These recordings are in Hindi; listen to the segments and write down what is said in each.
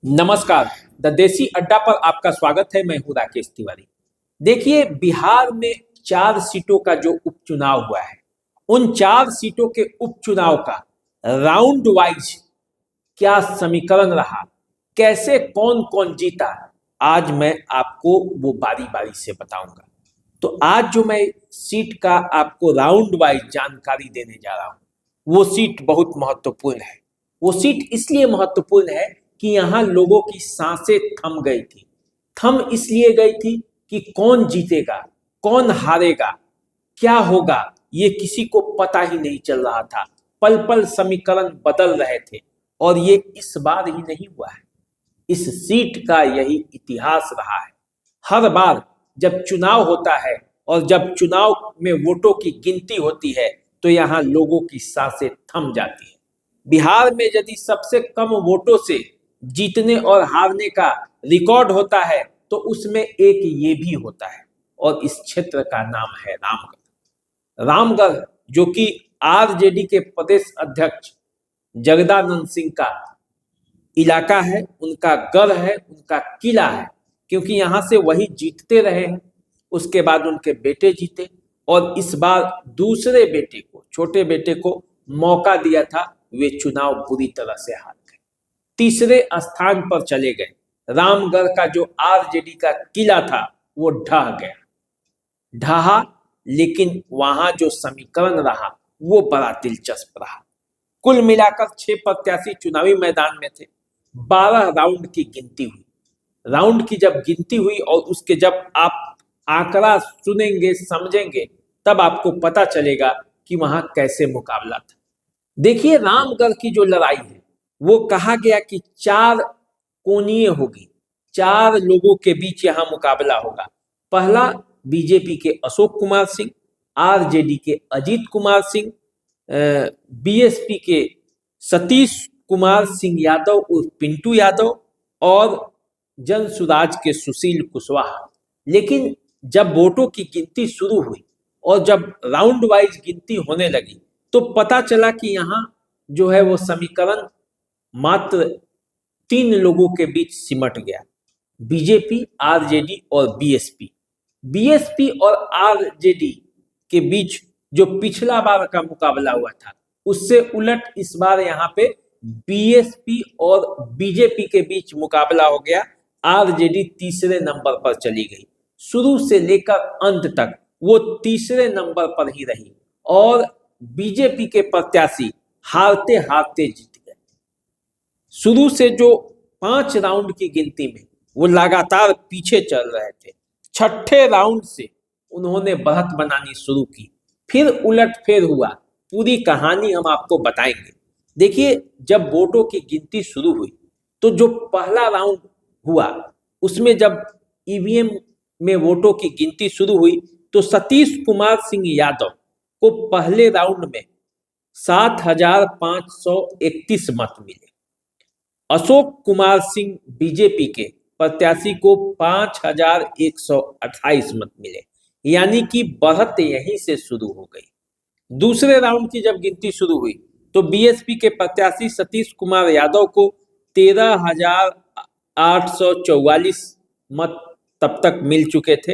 नमस्कार। द देसी अड्डा पर आपका स्वागत है। मैं हूं राकेश तिवारी। देखिए, बिहार में 4 सीटों का जो उपचुनाव हुआ है, उन 4 सीटों के उपचुनाव का राउंड वाइज क्या समीकरण रहा, कैसे कौन कौन जीता, आज मैं आपको वो बारी बारी से बताऊंगा। तो आज जो मैं सीट का आपको राउंड वाइज जानकारी देने जा रहा हूं, वो सीट बहुत महत्वपूर्ण है। वो सीट इसलिए महत्वपूर्ण है कि यहाँ लोगों की सांसें थम गई थी। थम इसलिए गई थी कि कौन जीतेगा, कौन हारेगा, क्या होगा, ये किसी को पता ही नहीं चल रहा था। पल पल समीकरण बदल रहे थे और ये इस बार ही नहीं हुआ है। इस सीट का यही इतिहास रहा है। हर बार जब चुनाव होता है और जब चुनाव में वोटों की गिनती होती है तो यहाँ लोगों की सांसें थम जाती है। बिहार में यदि सबसे कम वोटों से जीतने और हारने का रिकॉर्ड होता है तो उसमें एक ये भी होता है, और इस क्षेत्र का नाम है रामगढ़। रामगढ़ जो कि आरजेडी के प्रदेश अध्यक्ष जगदानंद सिंह का इलाका है, उनका गढ़ है, उनका किला है, क्योंकि यहां से वही जीतते रहे हैं। उसके बाद उनके बेटे जीते और इस बार दूसरे बेटे को, छोटे बेटे को मौका दिया था, वे चुनाव बुरी तरह से हार गए, तीसरे स्थान पर चले गए। रामगढ़ का जो आरजेडी का किला था वो ढह गया, ढहा। लेकिन वहां जो समीकरण रहा वो बड़ा दिलचस्प रहा। कुल मिलाकर 6 प्रत्याशी चुनावी मैदान में थे। 12 राउंड की गिनती हुई। राउंड की जब गिनती हुई और उसके जब आप आंकड़ा सुनेंगे, समझेंगे, तब आपको पता चलेगा कि वहां कैसे मुकाबला था। देखिए, रामगढ़ की जो लड़ाई है वो कहा गया कि 4 कोणीय होगी। 4 लोगों के बीच यहां मुकाबला होगा। पहला बीजेपी के अशोक कुमार सिंह, आरजेडी के अजीत कुमार सिंह, बीएसपी के सतीश कुमार सिंह यादव उर्फ पिंटू यादव और जन सुराज के सुशील कुशवाहा। लेकिन जब वोटों की गिनती शुरू हुई और जब राउंड वाइज गिनती होने लगी तो पता चला कि यहाँ जो है वो समीकरण मात्र 3 लोगों के बीच सिमट गया, बीजेपी, आरजेडी और बीएसपी। बीएसपी और आरजेडी के बीच जो पिछला बार का मुकाबला हुआ था उससे उलट इस बार यहाँ पे बीएसपी और बीजेपी के बीच मुकाबला हो गया। आरजेडी तीसरे नंबर पर चली गई। शुरू से लेकर अंत तक वो तीसरे नंबर पर ही रही और बीजेपी के प्रत्याशी हारते हारते जीत गए। शुरू से जो 5 राउंड की गिनती में वो लगातार पीछे चल रहे थे, छठे राउंड से उन्होंने बढ़त बनानी शुरू की, फिर उलटफेर हुआ। पूरी कहानी हम आपको बताएंगे। देखिए, जब वोटों की गिनती शुरू हुई तो जो पहला राउंड हुआ उसमें जब ईवीएम में वोटों की गिनती शुरू हुई तो सतीश कुमार सिंह यादव को पहले राउंड में 7,531 मत मिले। अशोक कुमार सिंह बीजेपी के प्रत्याशी को 5,128 मत मिले, यानी कि बढ़त यहीं से शुरू हो गई। दूसरे राउंड की जब गिनती शुरू हुई तो बीएसपी के प्रत्याशी सतीश कुमार यादव को 13,844 मत तब तक मिल चुके थे।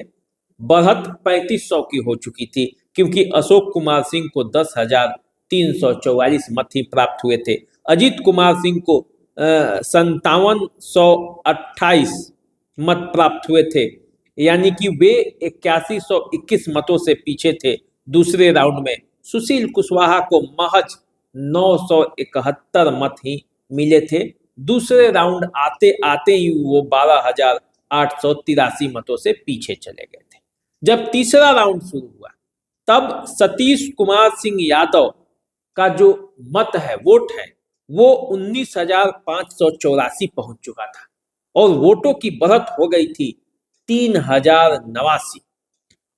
बढ़त 3500 की हो चुकी थी, क्योंकि अशोक कुमार सिंह को 10,344 मत ही प्राप्त हुए थे। अजीत कुमार सिंह को 5728 मत प्राप्त हुए थे, यानी कि वे 8121 मतों से पीछे थे। दूसरे राउंड में सुशील कुशवाहा को महज 971 मत ही मिले थे। दूसरे राउंड आते आते ही वो 12,883 मतों से पीछे चले गए थे। जब तीसरा राउंड शुरू हुआ तब सतीश कुमार सिंह यादव का जो मत है, वोट है, वो 19,584 पहुंच चुका था और वोटों की बढ़त हो गई थी 3,089।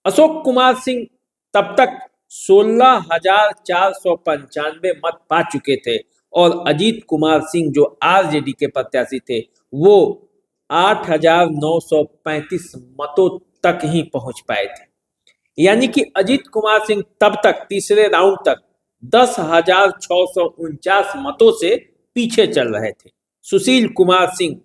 अशोक कुमार सिंह तब तक 16,495 मत पा चुके थे और अजीत कुमार सिंह जो आरजेडी के प्रत्याशी थे वो 8,935 मतों तक ही पहुंच पाए थे। यानी कि अजीत कुमार सिंह तब तक तीसरे राउंड तक 10,649 मतों से पीछे चल रहे थे। सुशील कुमार सिंह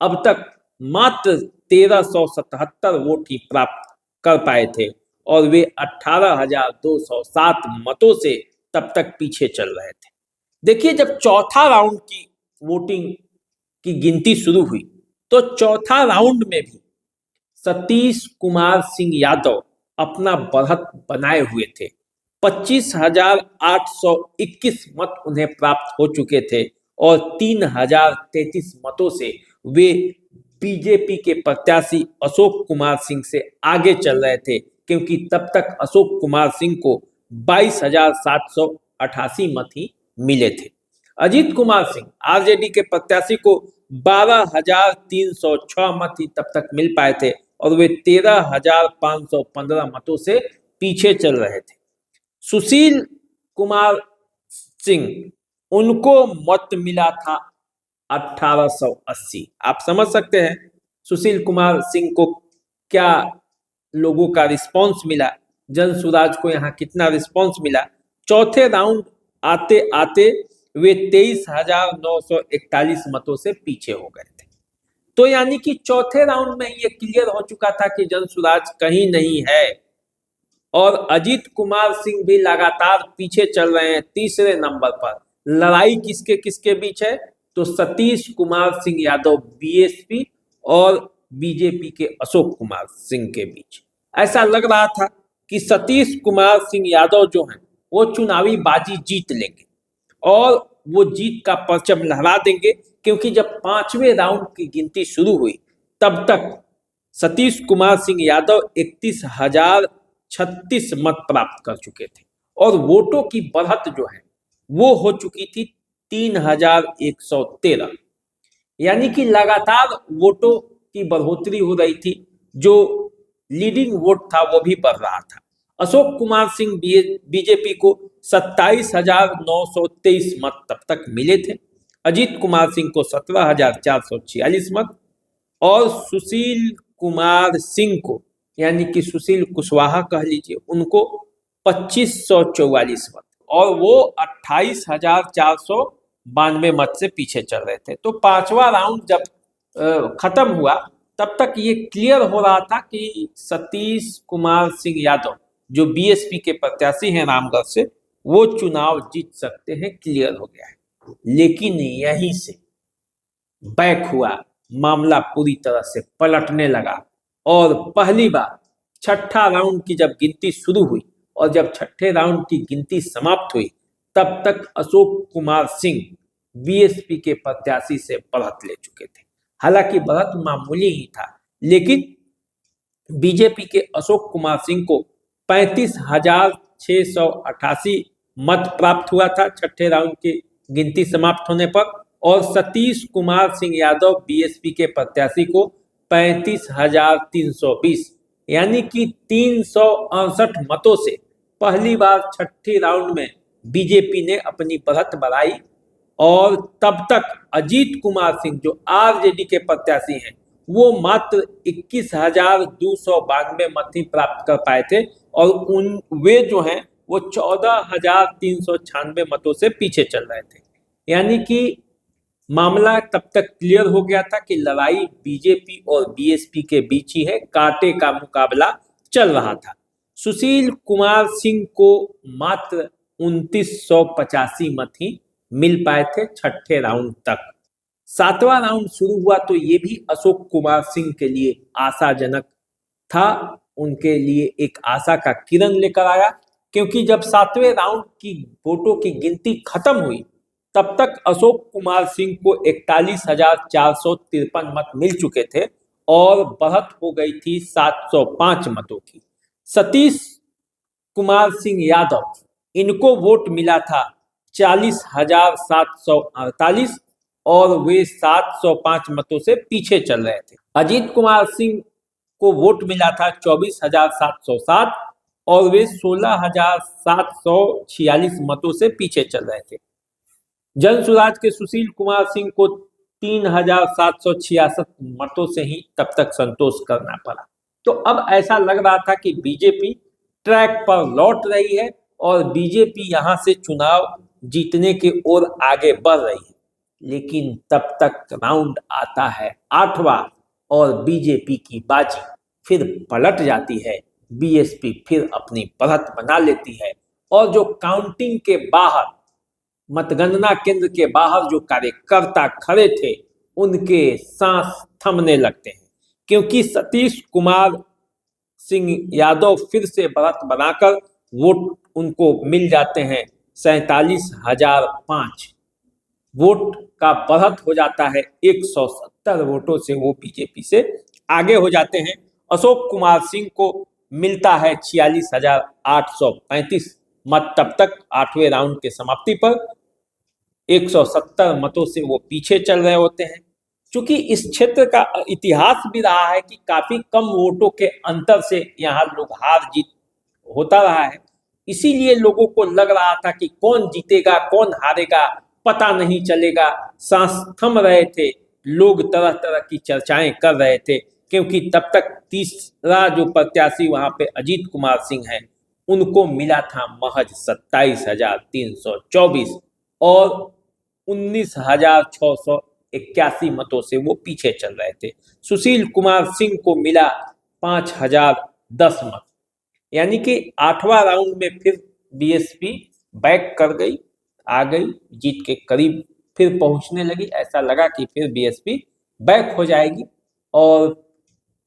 अब तक मात्र 1377 वोट ही प्राप्त कर पाए थे और वे 18,207 मतों से तब तक पीछे चल रहे थे। देखिए, जब चौथा राउंड की वोटिंग की गिनती शुरू हुई तो चौथा राउंड में भी सतीश कुमार सिंह यादव अपना बढ़त बनाए हुए थे। 25,821 मत उन्हें प्राप्त हो चुके थे और 3,033 मतों से वे बीजेपी के प्रत्याशी अशोक कुमार सिंह से आगे चल रहे थे, क्योंकि तब तक अशोक कुमार सिंह को 22,788 मत ही मिले थे। अजीत कुमार सिंह आरजेडी के प्रत्याशी को 12,306 मत ही तब तक मिल पाए थे और वे 13,515 मतों से पीछे चल रहे थे। सुशील कुमार सिंह, उनको मत मिला था 1880। आप समझ सकते हैं सुशील कुमार सिंह को क्या लोगों का रिस्पांस मिला, जन सुराज को यहाँ कितना रिस्पांस मिला। चौथे राउंड आते आते वे 23,941 मतों से पीछे हो गए थे। तो यानी कि चौथे राउंड में ये क्लियर हो चुका था कि जन सुराज कहीं नहीं है और अजीत कुमार सिंह भी लगातार पीछे चल रहे हैं तीसरे नंबर पर। लड़ाई किसके किसके बीच है? तो सतीश कुमार सिंह यादव बीएसपी और बीजेपी के अशोक कुमार सिंह के बीच। ऐसा लग रहा था कि सतीश कुमार सिंह यादव जो हैं वो चुनावी बाजी जीत लेंगे और वो जीत का परचम लहरा देंगे, क्योंकि जब पांचवें राउंड की गिनती शुरू हुई तब तक सतीश कुमार सिंह यादव 31,036 मत प्राप्त कर चुके थे और वोटों की बढ़त जो है वो हो चुकी थी 3,113। यानी कि लगातार वोटों की बढ़ोतरी हो रही थी, जो लीडिंग वोट था वो भी बढ़ रहा था। अशोक कुमार सिंह बीजेपी को 27,923 मत तब तक मिले थे, अजीत कुमार सिंह को 17,446 मत और सुशील कुमार सिंह को, यानी कि सुशील कुशवाहा कह लीजिए, उनको 2,544 मत और वो 28,492 मत से पीछे चल रहे थे। तो पांचवा राउंड जब खत्म हुआ तब तक ये क्लियर हो रहा था कि सतीश कुमार सिंह यादव जो बीएसपी के प्रत्याशी हैं रामगढ़ से, वो चुनाव जीत सकते हैं, क्लियर हो गया है। लेकिन यहीं से बैक हुआ, मामला पूरी तरह से पलटने लगा और पहली बार छठा राउंड की जब गिनती शुरू हुई और जब छठे राउंड की गिनती समाप्त हुई तब तक अशोक कुमार सिंह बीएसपी के प्रत्याशी से बढ़त ले चुके थे। हालांकि बढ़त मामूली ही था, लेकिन बीजेपी के अशोक कुमार सिंह को 35,688 मत प्राप्त हुआ था छठे राउंड की गिनती समाप्त होने पर और सतीश कुमार सिंह यादव बीएसपी के प्रत्याशी को 35,320, यानी कि 368 मतों से पहली बार छठी राउंड में बीजेपी ने अपनी बढ़त बढ़ाई और तब तक अजीत कुमार सिंह जो आरजेडी के प्रत्याशी हैं वो मात्र 21,292 मत ही प्राप्त कर पाए थे और वे जो हैं वो 14,396 मतों से पीछे चल रहे थे। यानी कि मामला तब तक क्लियर हो गया था कि लड़ाई बीजेपी और बीएसपी के बीच ही है, कांटे का मुकाबला चल रहा था। सुशील कुमार सिंह को मात्र 2,985 मत ही मिल पाए थे छठे राउंड तक। सातवां राउंड शुरू हुआ तो ये भी अशोक कुमार सिंह के लिए आशाजनक था, उनके लिए एक आशा का किरण लेकर आया, क्योंकि जब सातवें राउंड की वोटों की गिनती खत्म हुई तब तक अशोक कुमार सिंह को 41,453 मत मिल चुके थे और बढ़त हो गई थी 705 मतों की। सतीश कुमार सिंह यादव, इनको वोट मिला था 40,748 और वे 705 मतों से पीछे चल रहे थे। अजीत कुमार सिंह को वोट मिला था 24,707 और वे 16,746 मतों से पीछे चल रहे थे। जन सुराज के सुशील कुमार सिंह को 3,766 मतों से ही तब तक संतोष करना पड़ा। तो अब ऐसा लग रहा था कि बीजेपी ट्रैक पर लौट रही है और बीजेपी यहां से चुनाव जीतने की ओर आगे बढ़ रही है। लेकिन तब तक राउंड आता है 8वां और बीजेपी की बाजी फिर पलट जाती है। बीएसपी फिर अपनी बढ़त बना लेती है और जो काउंटिंग के बाहर, मतगणना केंद्र के बाहर जो कार्यकर्ता खड़े थे उनके सांस थमने लगते हैं, क्योंकि सतीश कुमार सिंह यादव फिर से बढ़त बनाकर वोट उनको मिल जाते हैं 47,005 वोट का बढ़त हो जाता है। 170 वोटों से वो बीजेपी से आगे हो जाते हैं। अशोक कुमार सिंह को मिलता है 46,835 मत। तब तक 8वें राउंड के समाप्ति पर 170 मतों से वो पीछे चल रहे होते हैं। क्योंकि इस क्षेत्र का इतिहास भी रहा है कि काफी कम वोटों के अंतर से यहाँ लोग हार जीत होता रहा है, इसीलिए लोगों को लग रहा था कि कौन जीतेगा कौन हारेगा पता नहीं चलेगा, सांस थम रहे थे लोग, तरह तरह की चर्चाएं कर रहे थे। क्योंकि तब तक तीसरा जो प्रत्याशी वहां पे अजीत कुमार सिंह हैं, उनको मिला था महज 27,324 और 19,681 मतों से वो पीछे चल रहे थे। सुशील कुमार सिंह को मिला 5,010 मत। यानी कि 8वां राउंड में फिर बीएसपी बैक कर गई, आ गई, जीत के करीब फिर पहुंचने लगी। ऐसा लगा कि फिर बीएसपी बैक हो जाएगी और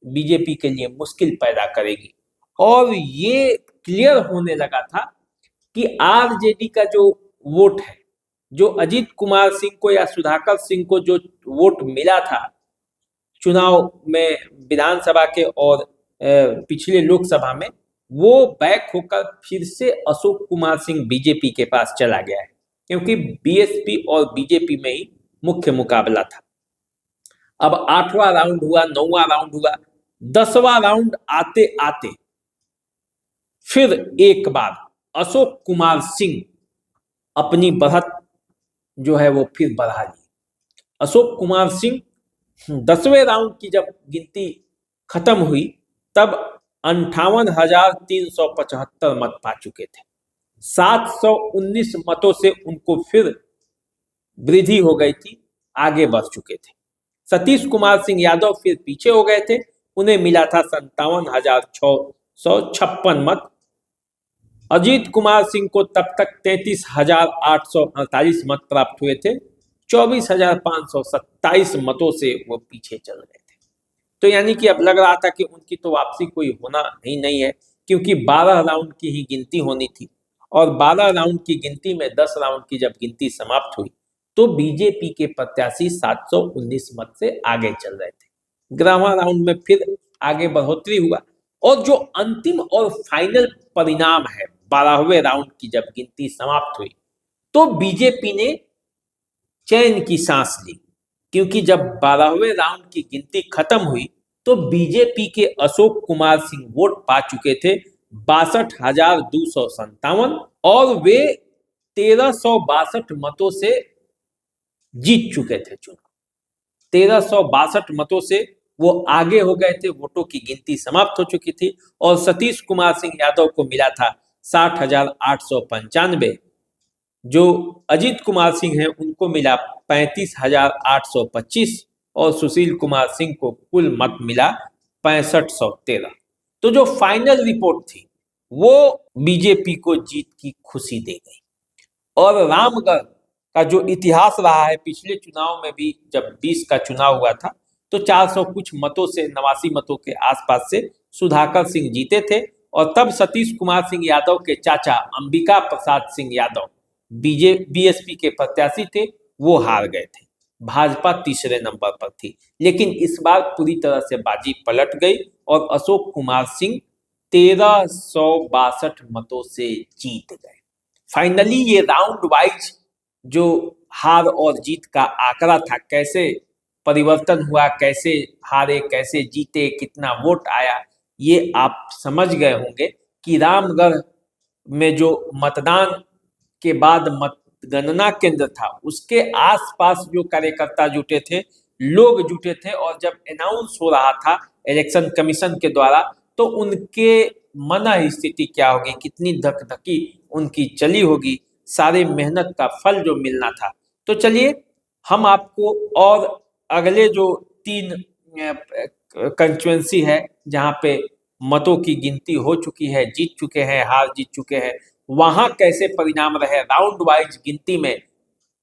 बीजेपी के लिए मुश्किल पैदा करेगी। और ये क्लियर होने लगा था कि आरजेडी का जो वोट है, जो अजीत कुमार सिंह को या सुधाकर सिंह को जो वोट मिला था चुनाव में, विधानसभा के और पिछले लोकसभा में, वो बैक होकर फिर से अशोक कुमार सिंह बीजेपी के पास चला गया है। क्योंकि बीएसपी और बीजेपी में ही मुख्य मुकाबला था। अब 8वां राउंड हुआ, 9वां राउंड हुआ, 10वां राउंड आते आते फिर एक बार अशोक कुमार सिंह अपनी बढ़त जो है वो फिर बढ़ा ली। अशोक कुमार सिंह 10वें राउंड की जब गिनती खत्म हुई तब 58,375 मत पा चुके थे। 719 मतों से उनको फिर वृद्धि हो गई थी, आगे बढ़ चुके थे। सतीश कुमार सिंह यादव फिर पीछे हो गए थे, उन्हें मिला था 57,656 मत। अजीत कुमार सिंह को तब तक 33,848 मत प्राप्त हुए थे। 24,527 मतों से वो पीछे चल रहे थे। तो यानी कि अब लग रहा था कि उनकी तो वापसी कोई होना ही नहीं है, क्योंकि 12 राउंड की ही गिनती होनी थी और 12 राउंड की गिनती में 10 राउंड की जब गिनती समाप्त हुई तो बीजेपी के प्रत्याशी 719 मत से आगे चल रहे थे। 11वां राउंड में फिर आगे बढ़ोतरी हुआ और जो अंतिम और फाइनल परिणाम है 12वें राउंड की जब गिनती समाप्त हुई तो बीजेपी ने चैन की सांस ली, क्योंकि जब 12वें राउंड की गिनती खत्म हुई तो बीजेपी के अशोक कुमार सिंह वोट पा चुके थे 62,257 और वे 1,362 मतों से जीत चुके थे चुनाव। 1,362 मतों से वो आगे हो गए थे, वोटों की गिनती समाप्त हो चुकी थी और सतीश कुमार सिंह यादव को मिला था 60,895। जो अजीत कुमार सिंह हैं उनको मिला 35,825 और सुशील कुमार सिंह को कुल मत मिला 6513। तो जो फाइनल रिपोर्ट थी वो बीजेपी को जीत की खुशी दे गई। और रामगढ़ का जो इतिहास रहा है, पिछले चुनाव में भी जब 20 का चुनाव हुआ था तो 400 कुछ मतों से, 89 मतों के आसपास से सुधाकर सिंह जीते थे और तब सतीश कुमार सिंह यादव के चाचा अंबिका प्रसाद सिंह यादव बीएसपी के प्रत्याशी थे, वो हार गए थे। भाजपा तीसरे नंबर पर थी, लेकिन इस बार पूरी तरह से बाजी पलट गई और अशोक कुमार सिंह 1,362 मतों से जीत गए। फाइनली ये राउंड वाइज जो हार और जीत का आंकड़ा था, कैसे परिवर्तन हुआ, कैसे हारे कैसे जीते, कितना वोट आया, ये आप समझ गए होंगे कि रामगढ़ में जो मतदान के बाद मतगणना केंद्र था उसके आसपास जो कार्यकर्ता जुटे थे, लोग जुटे थे और जब अनाउंस हो रहा था इलेक्शन कमीशन के द्वारा तो उनके मन स्थिति क्या होगी, कितनी धकधकी उनकी चली होगी, सारे मेहनत का फल जो मिलना था। तो चलिए हम आपको और अगले जो 3 कंस्टिट्यूंसी है जहाँ पे मतों की गिनती हो चुकी है, जीत चुके हैं, हार जीत चुके हैं, वहां कैसे परिणाम रहे, राउंड वाइज गिनती में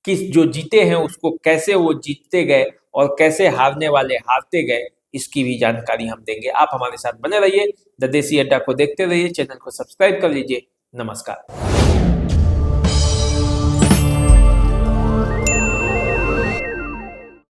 किस जो जीते हैं उसको कैसे वो जीतते गए और कैसे हारने वाले हारते गए, इसकी भी जानकारी हम देंगे। आप हमारे साथ बने रहिए, द देसी अड्डा को देखते रहिए, चैनल को सब्सक्राइब कर लीजिए। नमस्कार।